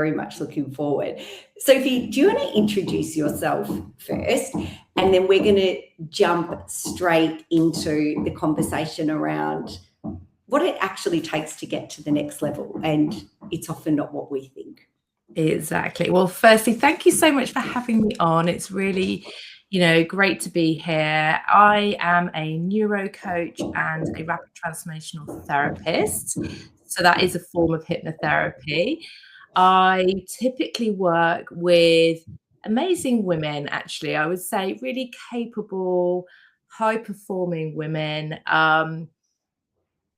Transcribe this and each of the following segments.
very much looking forward. Sophie, do you want to introduce yourself first? And then we're going to jump straight into the conversation around what it actually takes to get to the next level. And it's often not what we think. Exactly. Well, firstly, thank you so much for having me on. It's really, great to be here. I am a neuro coach and a rapid transformational therapist. So that is a form of hypnotherapy. I typically work with amazing women, actually. I would say really capable, high-performing women.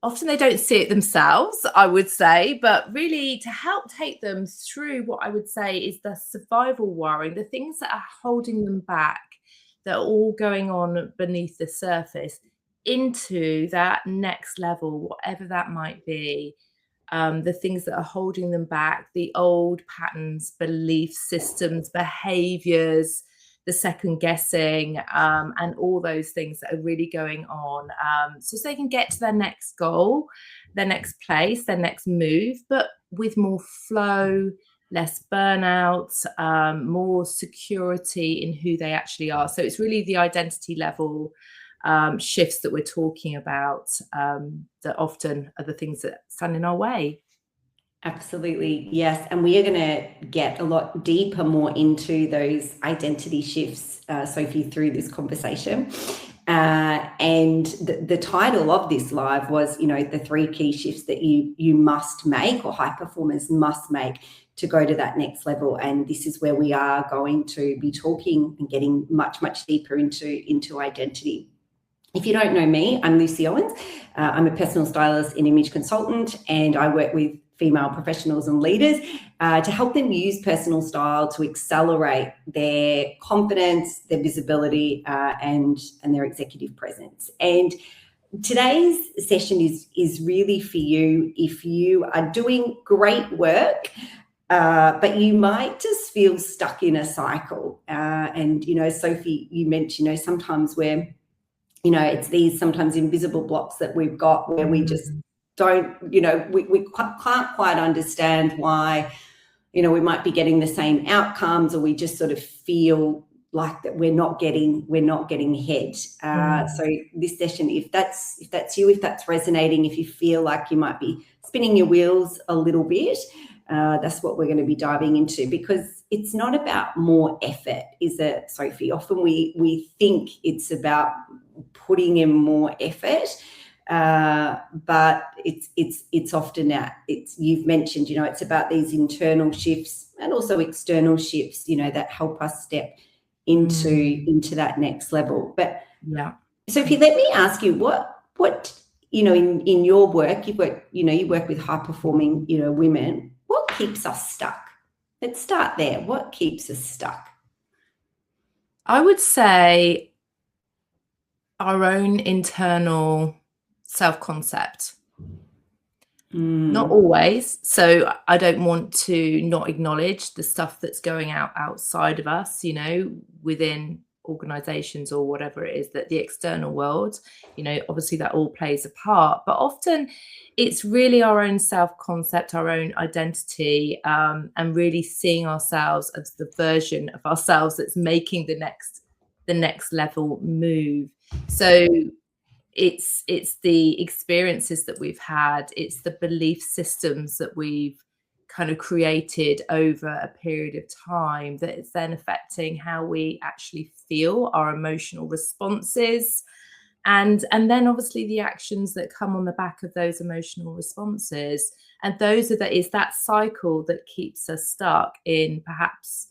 Often they don't see it themselves, I would say, but really to help take them through what I would say is the survival worry, the things that are holding them back, that are all going on beneath the surface, into that next level, whatever that might be. The things that are holding them back, the old patterns, belief systems, behaviors, the second guessing, and all those things that are really going on, so they can get to their next goal, their next place, their next move, but with more flow, less burnout, more security in who they actually are. So it's really the identity level shifts that we're talking about that often are the things that stand in our way. Absolutely, yes. And we are going to get a lot deeper, more into those identity shifts, Sophie, through this conversation. And the title of this live was, the 3 key shifts that you must make, or high performers must make, to go to that next level. And this is where we are going to be talking and getting much, much deeper into identity. If you don't know me, I'm Lucy Owens. I'm a personal stylist and image consultant, and I work with female professionals and leaders to help them use personal style to accelerate their confidence, their visibility, and their executive presence. And today's session is really for you if you are doing great work, but you might just feel stuck in a cycle. And, Sophie, you mentioned, sometimes we're, it's these sometimes invisible blocks that we've got where we just don't, we can't quite understand why, we might be getting the same outcomes, or we just sort of feel like that we're not getting ahead. So this session, if that's you, if that's resonating, if you feel like you might be spinning your wheels a little bit, that's what we're going to be diving into, because it's not about more effort, is it, Sophie? Often we think it's about putting in more effort, but it's often that you've mentioned, it's about these internal shifts and also external shifts, that help us step into that next level. But yeah, Sophie, let me ask you, what in your work, you work with high performing women. What keeps us stuck? Let's start there. What keeps us stuck? I would say our own internal self-concept. Not always. So I don't want to not acknowledge the stuff that's going outside of us, within organizations or whatever it is, that the external world, obviously that all plays a part, but often it's really our own self-concept, our own identity, and really seeing ourselves as the version of ourselves that's making the next level move. So it's the experiences that we've had, it's the belief systems that we've kind of created over a period of time that is then affecting how we actually feel, our emotional responses, and then obviously the actions that come on the back of those emotional responses. And is that cycle that keeps us stuck in perhaps,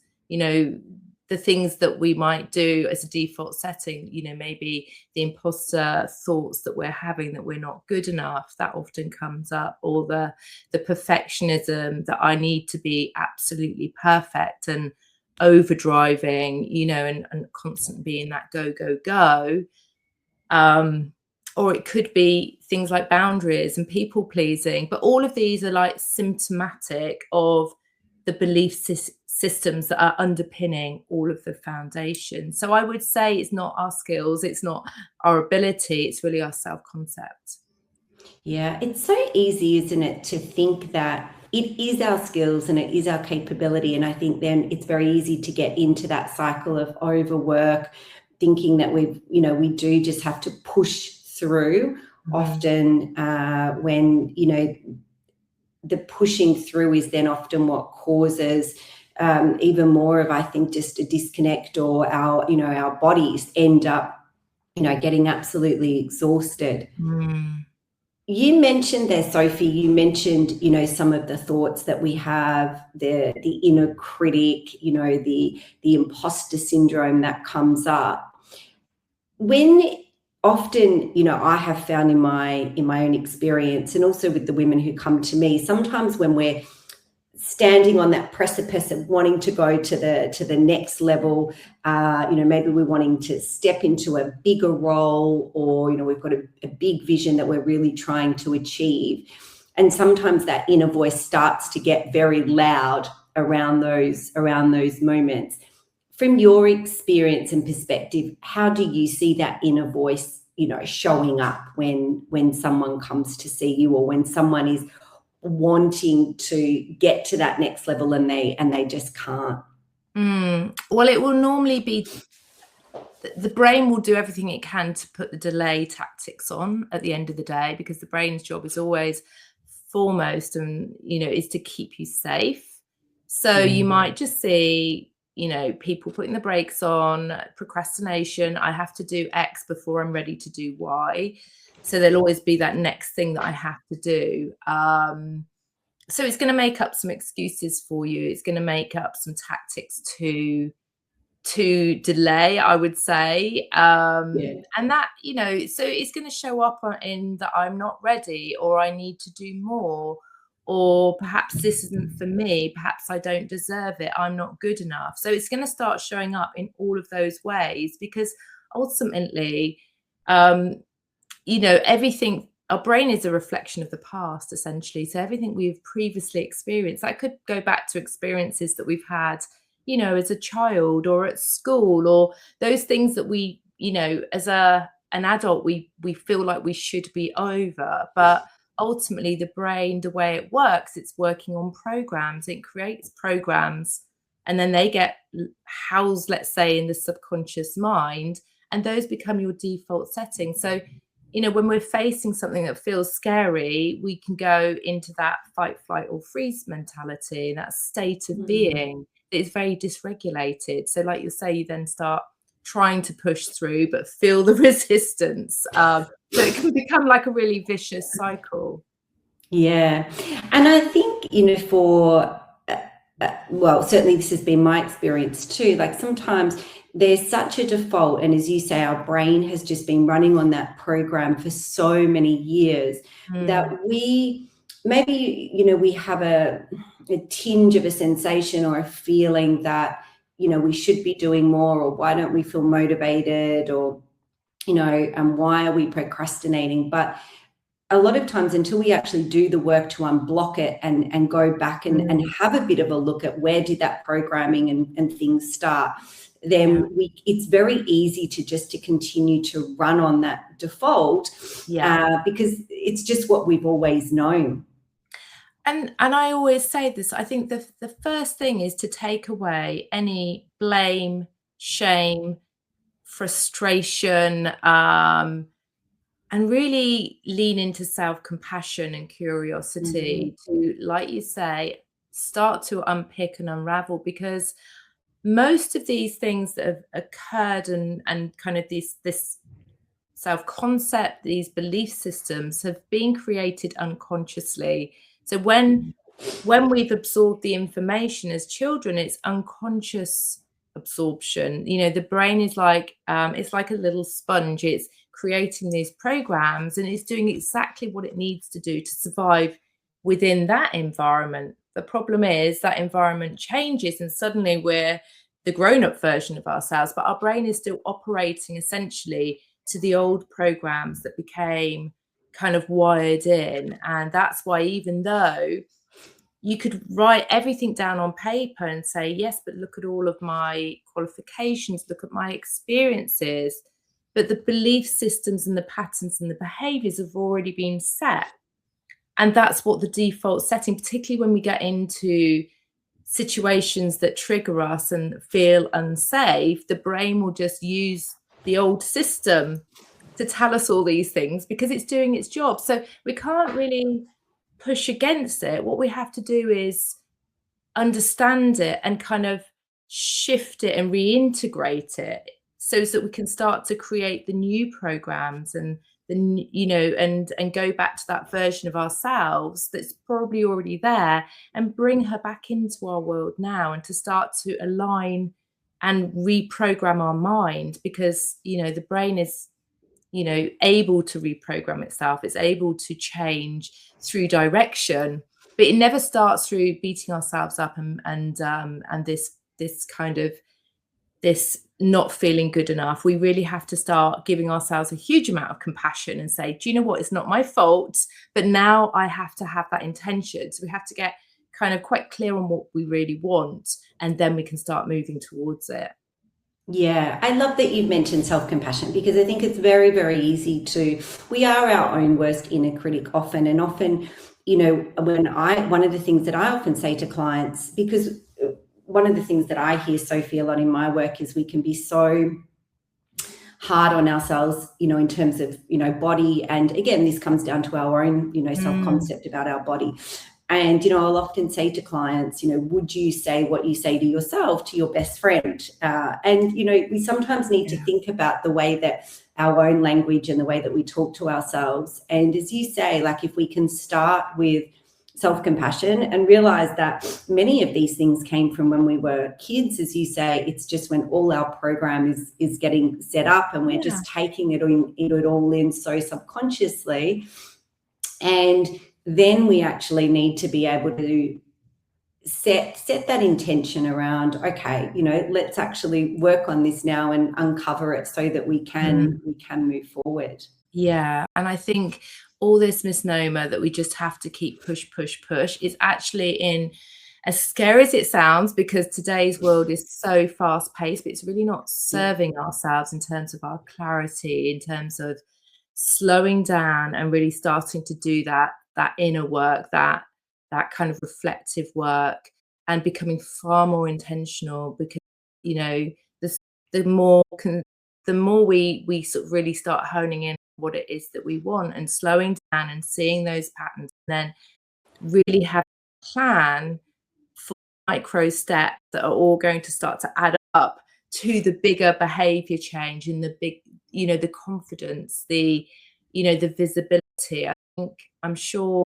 the things that we might do as a default setting, maybe the imposter thoughts that we're having, that we're not good enough, that often comes up, or the perfectionism that I need to be absolutely perfect and overdriving, and constantly being that go. Or it could be things like boundaries and people pleasing, but all of these are like symptomatic of the belief systems that are underpinning all of the foundation. So I would say it's not our skills, it's not our ability, it's really our self-concept. Yeah, it's so easy, isn't it, to think that it is our skills and it is our capability. And I think then it's very easy to get into that cycle of overwork, thinking that we do just have to push through. Often when, the pushing through is then often what causes even more of, I think, just a disconnect, or our bodies end up, getting absolutely exhausted. You mentioned there, Sophie, some of the thoughts that we have, the inner critic, the imposter syndrome that comes up. When often, I have found in my own experience, and also with the women who come to me, sometimes when we're standing on that precipice of wanting to go to the next level, maybe we're wanting to step into a bigger role, or we've got a big vision that we're really trying to achieve, and sometimes that inner voice starts to get very loud around those moments. From your experience and perspective, how do you see that inner voice, showing up when someone comes to see you, or when someone is wanting to get to that next level and they just can't? Well, it will normally be the brain will do everything it can to put the delay tactics on at the end of the day, because the brain's job is always foremost, and is to keep you safe. So you might just see people putting the brakes on, procrastination. I have to do X before I'm ready to do Y. So there'll always be that next thing that I have to do. So it's going to make up some excuses for you. It's going to make up some tactics to delay, I would say. And that, so it's going to show up in that I'm not ready, or I need to do more, or perhaps this isn't for me, perhaps I don't deserve it, I'm not good enough. So it's going to start showing up in all of those ways, because ultimately, everything, our brain is a reflection of the past, essentially. So everything we've previously experienced, that could go back to experiences that we've had, as a child or at school, or those things that we, as an adult, we feel like we should be over. But ultimately, the brain, the way it works, it's working on programs. It creates programs, and then they get housed, let's say, in the subconscious mind, and those become your default settings. So when we're facing something that feels scary, we can go into that fight, flight, or freeze mentality, that state of being that is very dysregulated. So like you say, you then start trying to push through, but feel the resistance. So it can become like a really vicious cycle. Yeah. And I think, well, certainly this has been my experience too. Like sometimes there's such a default, and as you say, our brain has just been running on that program for so many years that we maybe, we have a tinge of a sensation or a feeling that, we should be doing more, or why don't we feel motivated, or, and why are we procrastinating? But a lot of times, until we actually do the work to unblock it and go back and have a bit of a look at where did that programming and things start, then it's very easy to continue to run on that default, because it's just what we've always known. And I always say this, I think the first thing is to take away any blame, shame, frustration, and really lean into self-compassion and curiosity to, like you say, start to unpick and unravel, because most of these things that have occurred and kind of this self-concept, these belief systems have been created unconsciously. So when we've absorbed the information as children, it's unconscious absorption. The brain is like, it's like a little sponge. It's creating these programs, and it's doing exactly what it needs to do to survive within that environment. The problem is that environment changes, and suddenly we're the grown-up version of ourselves, but our brain is still operating essentially to the old programs that became kind of wired in. And that's why, even though you could write everything down on paper and say, yes, but look at all of my qualifications, look at my experiences, but the belief systems and the patterns and the behaviors have already been set. And that's what the default setting, particularly when we get into situations that trigger us and feel unsafe, the brain will just use the old system to tell us all these things because it's doing its job. So we can't really push against it. What we have to do is understand it and kind of shift it and reintegrate it so that we can start to create the new programs and the, you know, and go back to that version of ourselves that's probably already there and bring her back into our world now, and to start to align and reprogram our mind, because, you know, the brain is, you know, able to reprogram itself. It's able to change through direction, but it never starts through beating ourselves up and this kind of this not feeling good enough. We really have to start giving ourselves a huge amount of compassion and say, do you know what? It's not my fault, but now I have to have that intention. So we have to get kind of quite clear on what we really want, and then we can start moving towards it. Yeah, I love that you've mentioned self-compassion, because I think it's very, very easy we are our own worst inner critic often. And often, you know, one of the things that I often say to clients, because one of the things that I hear, Sophie, a lot in my work is we can be so hard on ourselves, you know, in terms of, you know, body. And again, this comes down to our own, you know, self-concept about our body. And, you know, I'll often say to clients, you know, would you say what you say to yourself to your best friend? And, you know, we sometimes need to think about the way that our own language and the way that we talk to ourselves. And as you say, like, if we can start with self-compassion and realize that many of these things came from when we were kids, as you say, it's just when all our program is getting set up and we're just taking it all in so subconsciously. And then we actually need to be able to set that intention around, okay, you know, let's actually work on this now and uncover it so that we can move forward. Yeah. And I think all this misnomer that we just have to keep push is actually, in as scary as it sounds, because today's world is so fast paced, but it's really not serving ourselves in terms of our clarity, in terms of slowing down and really starting to do that inner work, that kind of reflective work, and becoming far more intentional. Because, you know, the more we sort of really start honing in what it is that we want and slowing down and seeing those patterns, and then really have a plan for micro steps that are all going to start to add up to the bigger behavior change and the big, you know, the confidence, the, you know, the visibility. I'm sure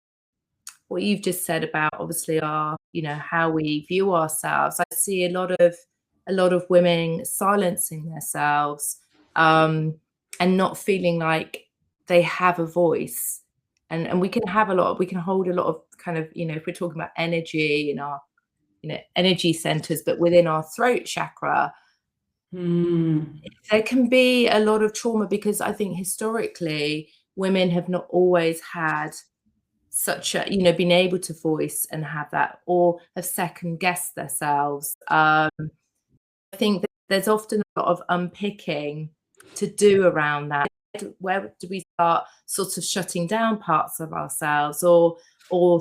what you've just said about, obviously, our, you know, how we view ourselves. I see a lot of women silencing themselves, and not feeling like they have a voice. And we can hold a lot of kind of, you know, if we're talking about energy in our, you know, energy centers, but within our throat chakra, there can be a lot of trauma, because I think historically women have not always had such a, you know, been able to voice and have that, or have second guessed themselves. I think that there's often a lot of unpicking to do around that. Where do we start sort of shutting down parts of ourselves, or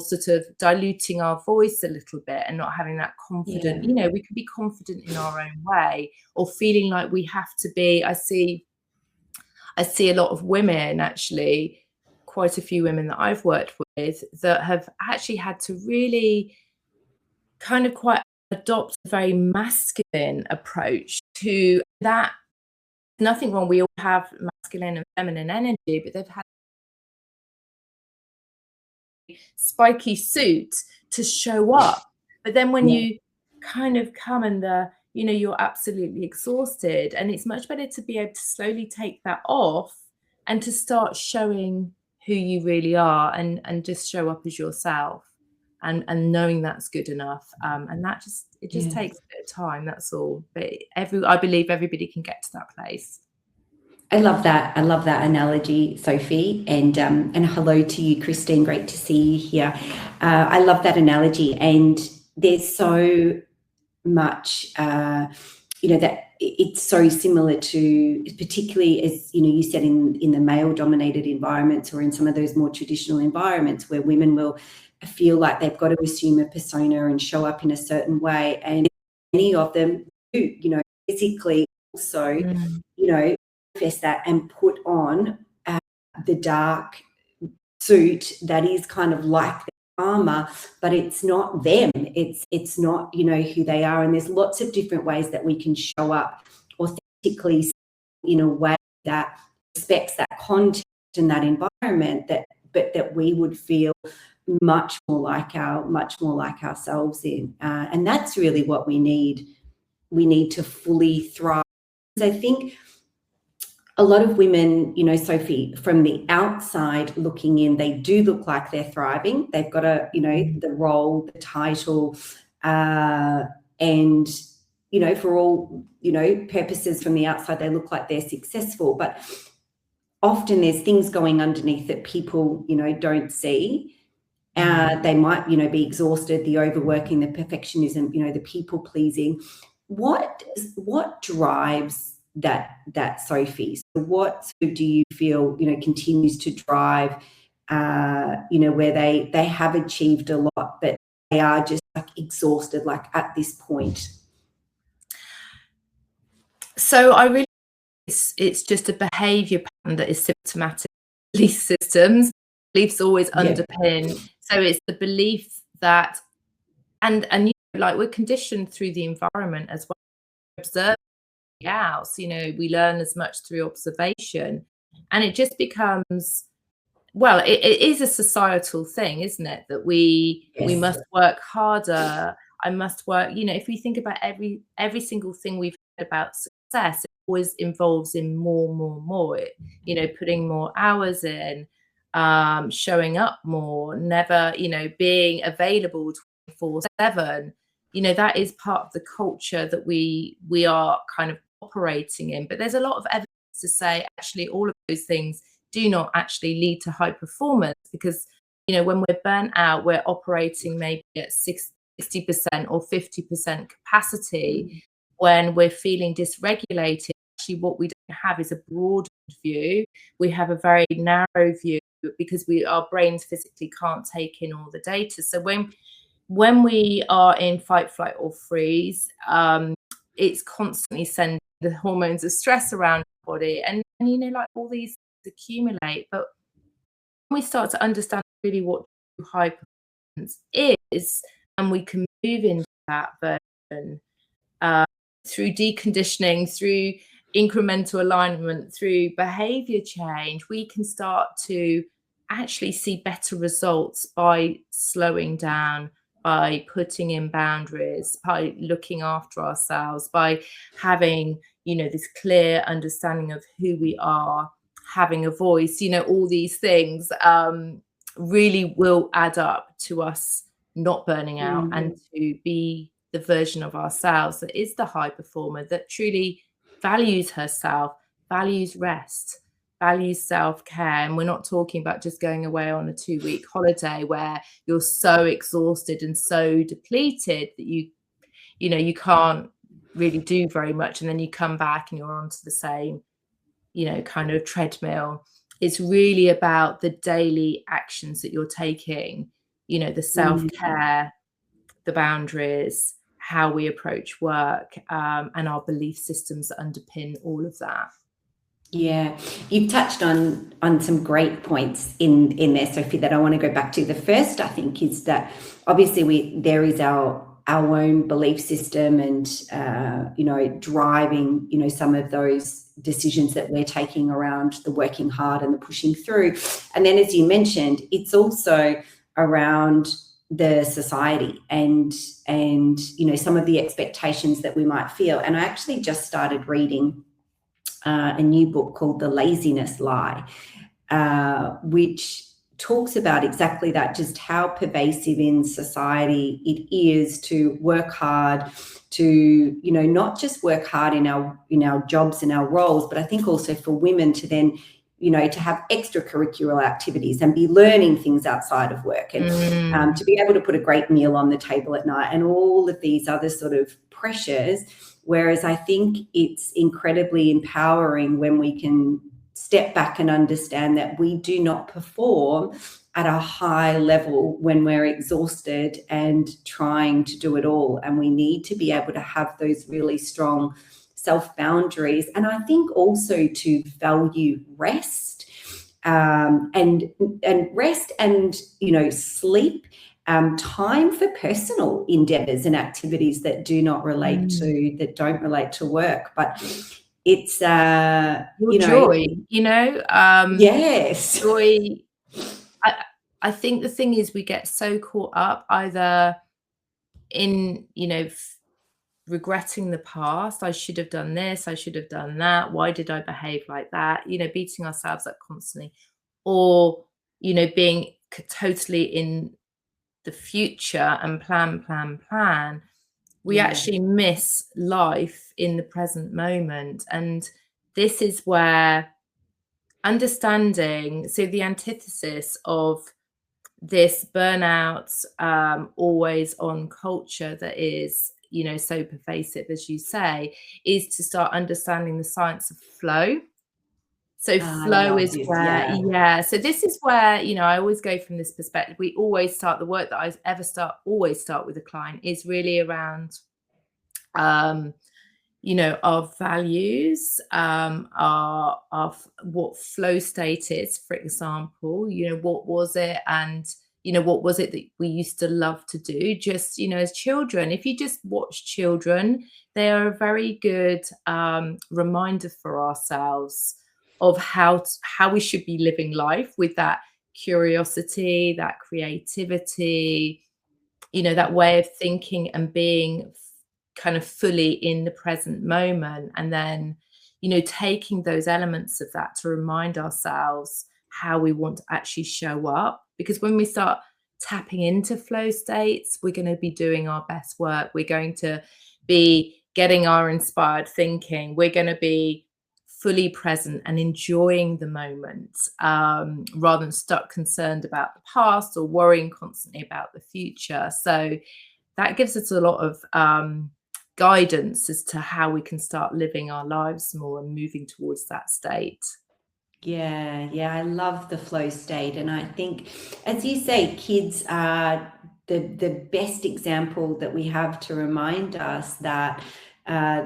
sort of diluting our voice a little bit and not having that confident, you know, we can be confident in our own way, or feeling like we have to be. I see a lot of women, actually, quite a few women that I've worked with, that have actually had to really kind of quite adopt a very masculine approach to that. Nothing wrong, we all have masculine and feminine energy, but they've had spiky suit to show up. But then when you kind of come and you know, you're absolutely exhausted, and it's much better to be able to slowly take that off and to start showing who you really are, and just show up as yourself, and knowing that's good enough. And that just takes a bit of time, that's all. But I believe everybody can get to that place. I love that. I love that analogy, Sophie. And hello to you, Christine. Great to see you here. I love that analogy. And there's so much, that it's so similar to, particularly as, you said in the male-dominated environments, or in some of those more traditional environments where women will feel like they've got to assume a persona and show up in a certain way. And many of them do, physically also, manifest that and put on the dark suit that is kind of like their armor, but it's not them. It's not, who they are. And there's lots of different ways that we can show up authentically in a way that respects that context and that environment, that we would feel much more like ourselves in. And that's really what we need. We need to fully thrive. I think a lot of women, Sophie, from the outside looking in, they do look like they're thriving. They've got the role, the title, and, for all, purposes from the outside, they look like they're successful. But often there's things going underneath that people, don't see. They might, be exhausted, the overworking, the perfectionism, the people pleasing. What drives that Sophie? So what do you feel, continues to drive, where they have achieved a lot, but they are just like exhausted, like at this point? So I really, it's just a behavior pattern that is symptomatic of belief systems. Beliefs always underpin. So it's the belief that, and like we're conditioned through the environment as well. Observe else, we learn as much through observation, and it just becomes, well, it is a societal thing, isn't it, that we must work harder. I must work, if we think about every single thing we've heard about success, it always involves in more, putting more hours in, showing up more, never, being available 24/7. That is part of the culture that we are kind of operating in. But there's a lot of evidence to say actually all of those things do not actually lead to high performance, because when we're burnt out, we're operating maybe at 60% or 50% capacity. When we're feeling dysregulated, actually what we don't have is a broad view. We have a very narrow view because our brains physically can't take in all the data. So when we are in fight, flight, or freeze, it's constantly sending the hormones of stress around the body, and like all these accumulate. But when we start to understand really what high performance is, and we can move into that version through deconditioning, through incremental alignment, through behavior change, we can start to actually see better results by slowing down, by putting in boundaries, by looking after ourselves, by having, this clear understanding of who we are, having a voice, all these things really will add up to us not burning out and to be the version of ourselves that is the high performer, that truly values herself, values rest, values self-care. And we're not talking about just going away on a 2-week holiday where you're so exhausted and so depleted that you can't really do very much, and then you come back and you're onto the same kind of treadmill. It's really about the daily actions that you're taking, the self-care, the boundaries, how we approach work, and our belief systems that underpin all of that. Yeah, you've touched on some great points in there, Sophie, that I want to go back to. The first, I think, is that obviously there is our own belief system and driving some of those decisions that we're taking around the working hard and the pushing through. And then, as you mentioned, it's also around the society and some of the expectations that we might feel. And I actually just started reading a new book called The Laziness Lie, which talks about exactly that, just how pervasive in society it is to work hard, to not just work hard in our jobs and our roles, but I think also for women to then to have extracurricular activities and be learning things outside of work, and to be able to put a great meal on the table at night, and all of these other sort of pressures. Whereas I think it's incredibly empowering when we can step back and understand that we do not perform at a high level when we're exhausted and trying to do it all. And we need to be able to have those really strong self-boundaries. And I think also to value rest, and rest and, sleep, time for personal endeavors and activities that don't relate to work. But it's joy, yes, joy. I think the thing is, we get so caught up either in regretting the past. I should have done this, I should have done that, why did I behave like that, beating ourselves up constantly, or being totally in the future and plan. We actually miss life in the present moment. And this is where understanding, so the antithesis of this burnout, always on culture that is, so pervasive, as you say, is to start understanding the science of flow. So flow is where, so this is where, I always go from this perspective. We always start, the work that I always start with a client is really around, our values, our what flow state is, for example, what was it? And, what was it that we used to love to do? Just, as children, if you just watch children, they are a very good reminder for ourselves of how we should be living life, with that curiosity, that creativity, that way of thinking and being kind of fully in the present moment. And then, taking those elements of that to remind ourselves how we want to actually show up. Because when we start tapping into flow states, we're going to be doing our best work. We're going to be getting our inspired thinking. We're going to be fully present and enjoying the moment, rather than concerned about the past or worrying constantly about the future. So that gives us a lot of guidance as to how we can start living our lives more and moving towards that state. Yeah, I love the flow state. And I think, as you say, kids are the best example that we have to remind us that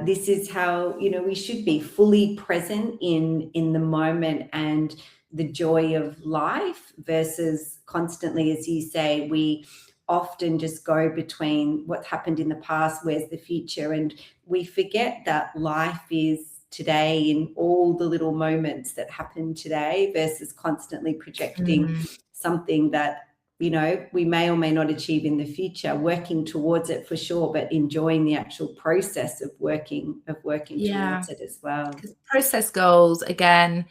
this is how, we should be fully present in the moment and the joy of life, versus constantly, as you say, we often just go between what happened in the past, where's the future, and we forget that life is today in all the little moments that happen today, versus constantly projecting something that we may or may not achieve in the future, working towards it for sure, but enjoying the actual process of working towards it as well. Because process goals, again,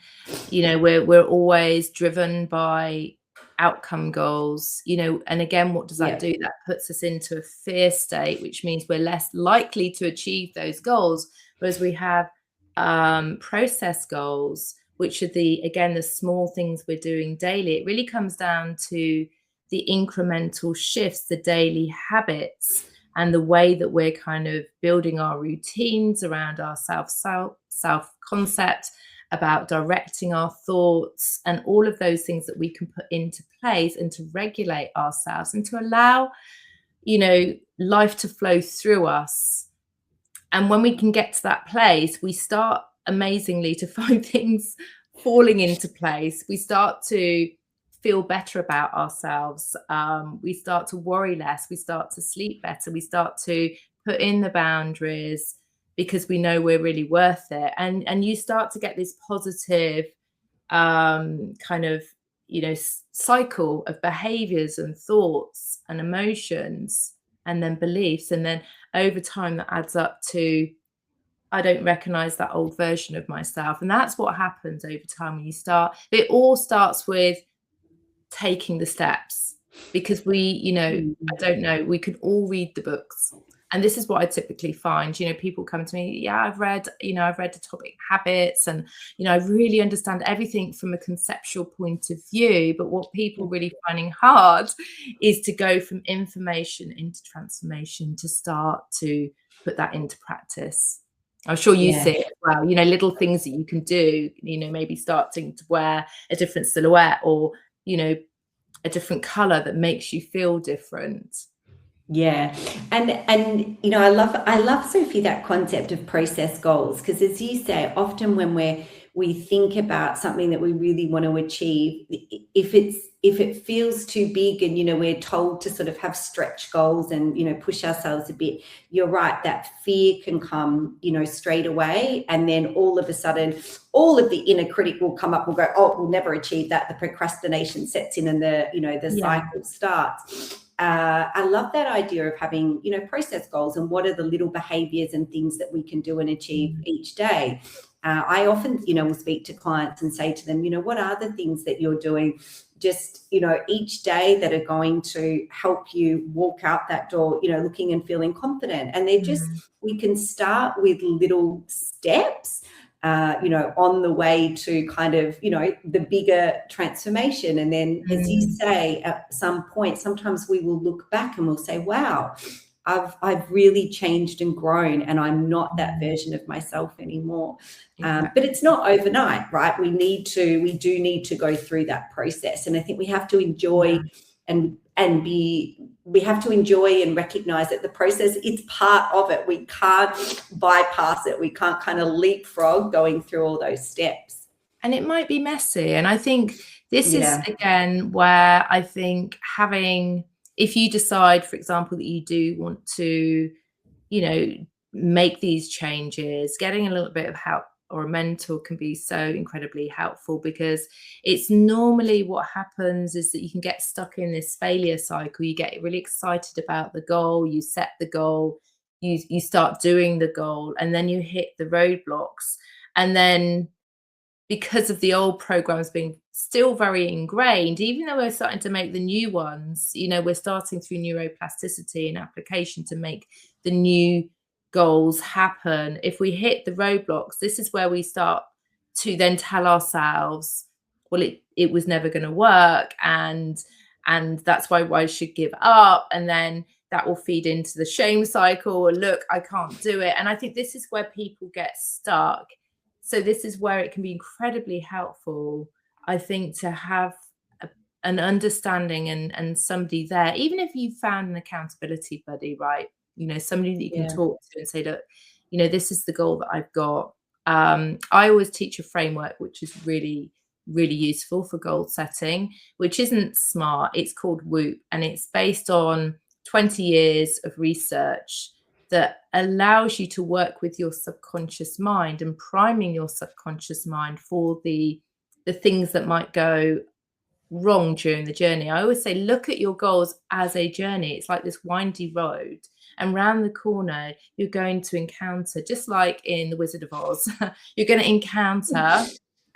we're always driven by outcome goals, and again, what does that do? That puts us into a fear state, which means we're less likely to achieve those goals. Whereas we have process goals, which are the small things we're doing daily. It really comes down to the incremental shifts, the daily habits, and the way that we're kind of building our routines around our self concept, about directing our thoughts, and all of those things that we can put into place and to regulate ourselves and to allow, life to flow through us. And when we can get to that place, we start amazingly to find things falling into place. We start to feel better about ourselves. We start to worry less. We start to sleep better. We start to put in the boundaries because we know we're really worth it. And you start to get this positive kind of, cycle of behaviors and thoughts and emotions and then beliefs. And then over time that adds up to, I don't recognize that old version of myself. And that's what happens over time when you start. It all starts with taking the steps, because we, I don't know, we could all read the books And this is what I typically find, you know, people come to me, yeah, I've read Atomic Habits, and, you know, I really understand everything from a conceptual point of view. But what people are really finding hard is to go from information into transformation, to start to put that into practice. I'm sure you see it as well, you know, little things that you can do, you know, maybe starting to wear a different silhouette, or, you know, a different color that makes you feel different. Yeah. And you know, I love, Sophie, that concept of process goals, because as you say, often when we think about something that we really want to achieve, if it feels too big, and, you know, we're told to sort of have stretch goals and, you know, push ourselves a bit, you're right, that fear can come, you know, straight away. And then all of a sudden, all of the inner critic will come up, will go, oh, we'll never achieve that. The procrastination sets in, and the, you know, the cycle starts. I love that idea of having, you know, process goals, and what are the little behaviors and things that we can do and achieve each day. I often, you know, will speak to clients and say to them, you know, what are the things that you're doing just, you know, each day that are going to help you walk out that door, you know, looking and feeling confident. And they're just, we can start with little steps, you know, on the way to kind of, you know, the bigger transformation. And then, as you say, at some point, sometimes we will look back and we'll say, wow, I've really changed and grown, and I'm not that version of myself anymore. But it's not overnight, right? We do need to go through that process. And I think we have to enjoy we have to enjoy and recognize that the process, it's part of it. We can't bypass it. We can't kind of leapfrog going through all those steps. And it might be messy. And I think this is, again, where I think if you decide, for example, that you do want to, you know, make these changes, getting a little bit of help or a mentor can be so incredibly helpful, because it's normally what happens is that you can get stuck in this failure cycle. You get really excited about the goal, you set the goal, you start doing the goal, and then you hit the roadblocks. And then, because of the old programs being still very ingrained, even though we're starting to make the new ones, you know, we're starting through neuroplasticity and application to make the new goals happen. If we hit the roadblocks, this is where we start to then tell ourselves, well, it was never going to work, and that's why I should give up. And then that will feed into the shame cycle, and look, I can't do it. And I think this is where people get stuck. So this is where it can be incredibly helpful, I think, to have an understanding and somebody there, even if you found an accountability buddy, right? You know, somebody that you can talk to and say, look, you know, this is the goal that I've got. I always teach a framework, which is really, really useful for goal setting, which isn't smart. It's called WHOOP, and it's based on 20 years of research that allows you to work with your subconscious mind and priming your subconscious mind for the things that might go wrong during the journey. I always say, look at your goals as a journey. It's like this windy road, and round the corner you're going to encounter, just like in The Wizard of Oz, you're going to encounter,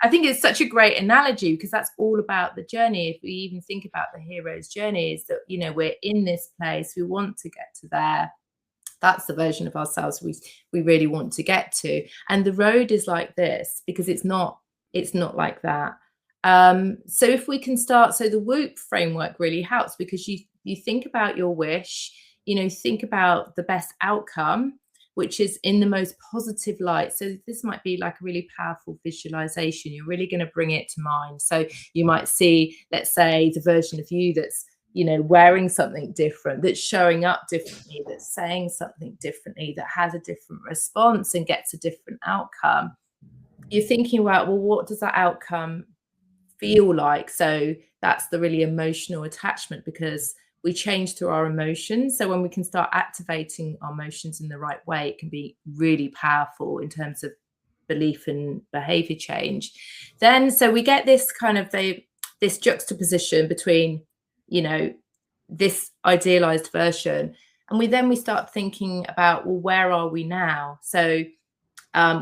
I think it's such a great analogy, because that's all about the journey. If we even think about the hero's journey, is that, you know, we're in this place, we want to get to there. That's the version of ourselves we really want to get to. And the road is like this, because it's not like that. So if we can start, so the WHOOP framework really helps, because you think about your wish, you know, think about the best outcome, which is in the most positive light. So this might be like a really powerful visualization. You're really going to bring it to mind. So you might see, let's say, the version of you that's, you know, wearing something different, that's showing up differently, that's saying something differently, that has a different response and gets a different outcome. You're thinking about, well, what does that outcome feel like? So that's the really emotional attachment, because we change through our emotions. So when we can start activating our emotions in the right way, it can be really powerful in terms of belief and behavior change. Then, so we get this kind of this juxtaposition between, you know, this idealized version, and we start thinking about, well, where are we now? So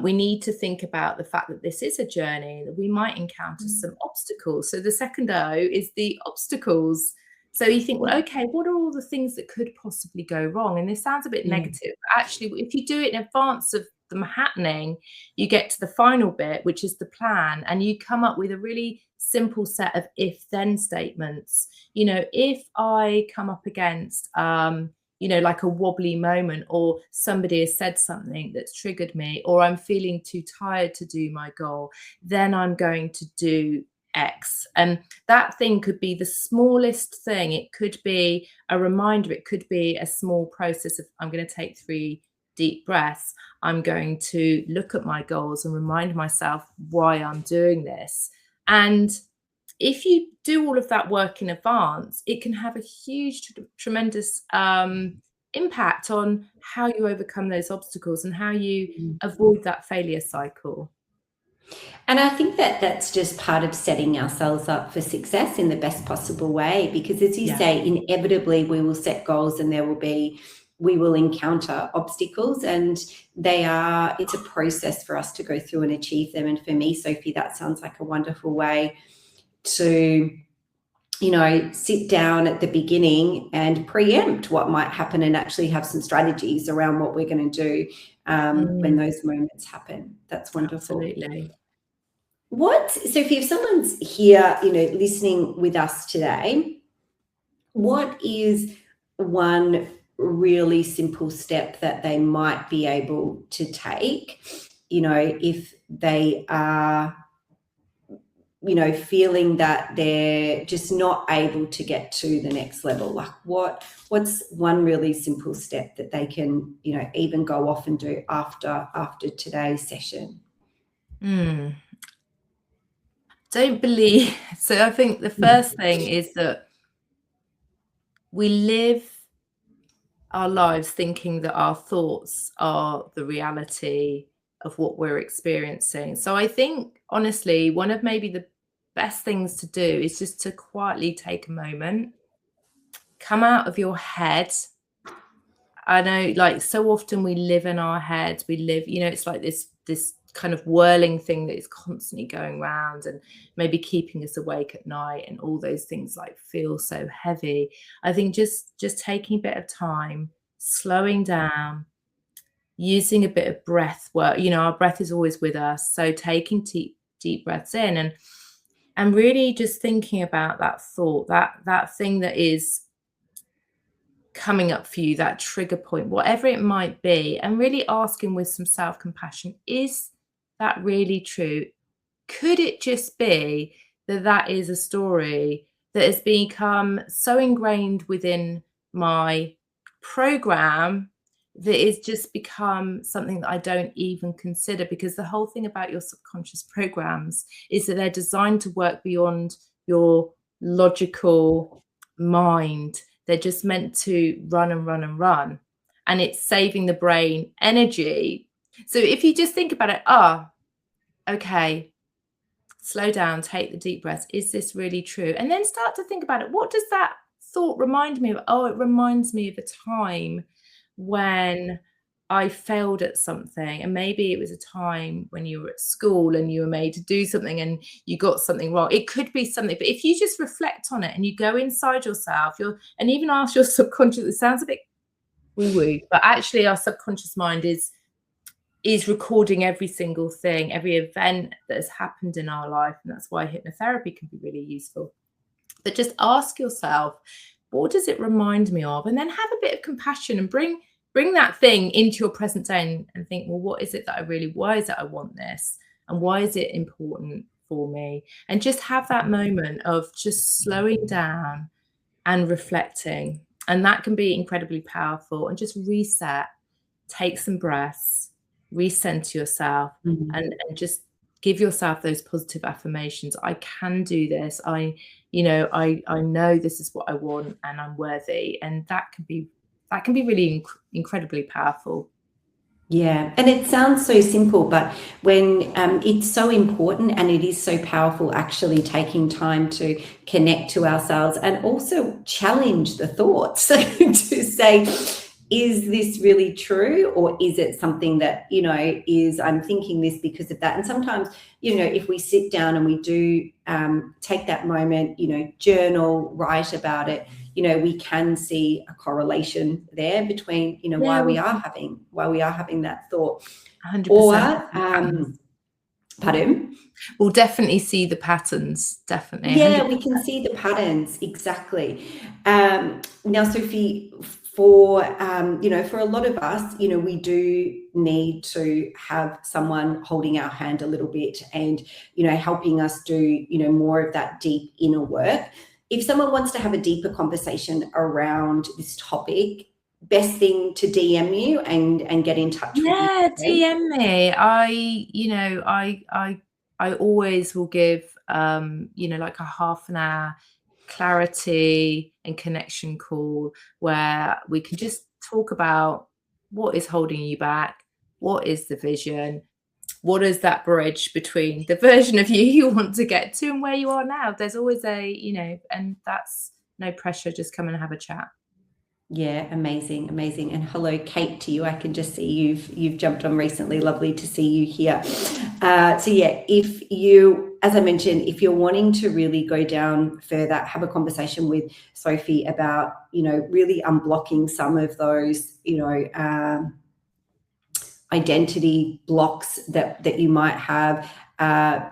we need to think about the fact that this is a journey, that we might encounter some obstacles. So the second O is the obstacles. So you think, well, okay, what are all the things that could possibly go wrong? And this sounds a bit negative. But actually, if you do it in advance of them happening, you get to the final bit, which is the plan, and you come up with a really simple set of if-then statements. You know, if I come up against, you know, like a wobbly moment, or somebody has said something that's triggered me, or I'm feeling too tired to do my goal, then I'm going to do X. And that thing could be the smallest thing. It could be a reminder. It could be a small process of, I'm going to take 3 deep breaths. I'm going to look at my goals and remind myself why I'm doing this. And if you do all of that work in advance, it can have a huge, tremendous impact on how you overcome those obstacles and how you avoid that failure cycle. And I think that that's just part of setting ourselves up for success in the best possible way, because as you say, inevitably we will set goals and we will encounter obstacles, and it's a process for us to go through and achieve them. And for me, Sophie, that sounds like a wonderful way to, you know, sit down at the beginning and preempt what might happen and actually have some strategies around what we're going to do when those moments happen. That's wonderful. Absolutely. Sophie, if someone's here, you know, listening with us today, what is one really simple step that they might be able to take, you know, if they are, you know, feeling that they're just not able to get to the next level? Like what's one really simple step that they can, you know, even go off and do after today's session? Don't believe. So I think the first thing is that we live our lives thinking that our thoughts are the reality of what we're experiencing. So I think, honestly, one of maybe the best things to do is just to quietly take a moment, come out of your head. I know, like, so often we live in our heads. We live, you know, it's like this kind of whirling thing that is constantly going around and maybe keeping us awake at night, and all those things like feel so heavy. I think just taking a bit of time, slowing down, using a bit of breath work. You know, our breath is always with us, so taking deep breaths in and really just thinking about that thought, that thing that is coming up for you, that trigger point, whatever it might be, and really asking with some self-compassion, is that really true? Could it just be that is a story that has become so ingrained within my program that it's just become something that I don't even consider? Because the whole thing about your subconscious programs is that they're designed to work beyond your logical mind. They're just meant to run and run and run, and it's saving the brain energy. So if you just think about it, okay, slow down, take the deep breaths. Is this really true? And then start to think about it. What does that thought remind me of? Oh, it reminds me of a time when I failed at something. And maybe it was a time when you were at school and you were made to do something and you got something wrong. It could be something, but if you just reflect on it and you go inside yourself, and even ask your subconscious, it sounds a bit woo-woo, but actually our subconscious mind is recording every single thing, every event that has happened in our life. And that's why hypnotherapy can be really useful. But just ask yourself, what does it remind me of? And then have a bit of compassion and bring that thing into your present day and think, well, what is it that why is it I want this? And why is it important for me? And just have that moment of just slowing down and reflecting. And that can be incredibly powerful. And just reset, take some breaths, recenter yourself, and just give yourself those positive affirmations. I can do this. I know this is what I want and I'm worthy. And that can be really incredibly powerful. Yeah, and it sounds so simple, but when it's so important, and it is so powerful, actually taking time to connect to ourselves and also challenge the thoughts to say, is this really true? Or is it something that, you know, I'm thinking this because of that? And sometimes, you know, if we sit down and we do take that moment, you know, journal, write about it, you know, we can see a correlation there between, you know, why we are having that thought. 100%. Or pardon? We'll definitely see the patterns, definitely. Yeah, 100%. we can see the patterns, exactly. Now, Sophie, for you know, for a lot of us, you know, we do need to have someone holding our hand a little bit and, you know, helping us do, you know, more of that deep inner work. If someone wants to have a deeper conversation around this topic, best thing to DM you and get in touch with you. Yeah, DM me. I always will give you know, like a half an hour clarity and connection call where we can just talk about what is holding you back, what is the vision, what is that bridge between the version of you want to get to and where you are now. There's always you know, and that's no pressure, just come and have a chat. Yeah, amazing. And hello, Kate, to you. I can just see you've jumped on recently. Lovely to see you here. So yeah, if you, as I mentioned, if you're wanting to really go down further, have a conversation with Sophie about, you know, really unblocking some of those, you know, identity blocks that you might have,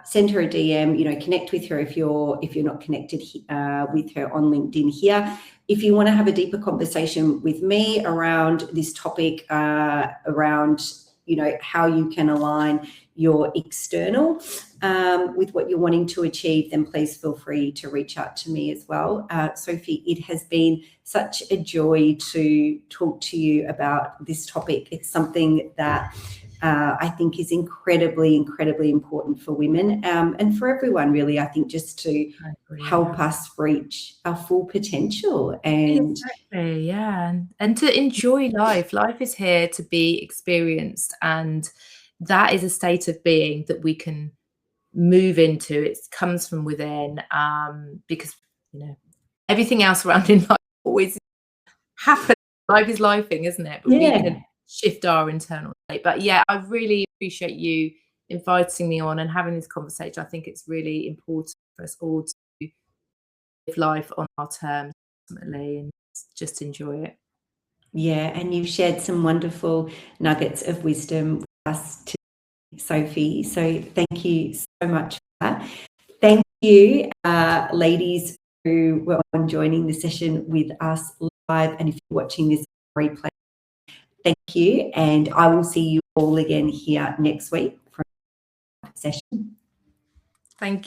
send her a DM, you know, connect with her if you're not connected with her on LinkedIn here. If you want to have a deeper conversation with me around this topic, around, you know, how you can align your external with what you're wanting to achieve, then please feel free to reach out to me as well. Sophie, it has been such a joy to talk to you about this topic. It's something that I think is incredibly important for women and for everyone, really. I think just to help us reach our full potential. And exactly, yeah, and to enjoy life. Life is here to be experienced, and that is a state of being that we can move into. It comes from within, because, you know, everything else around in life always happens. Life is lifing, isn't it? But we can shift our internal state. But yeah, I really appreciate you inviting me on and having this conversation. I think it's really important for us all to live life on our terms ultimately and just enjoy it. Yeah, and you've shared some wonderful nuggets of wisdom with us today, Sophie. So thank you so much for that. Thank you, ladies who were on joining the session with us live. And if you're watching this replay, thank you. And I will see you all again here next week for a session. Thank you.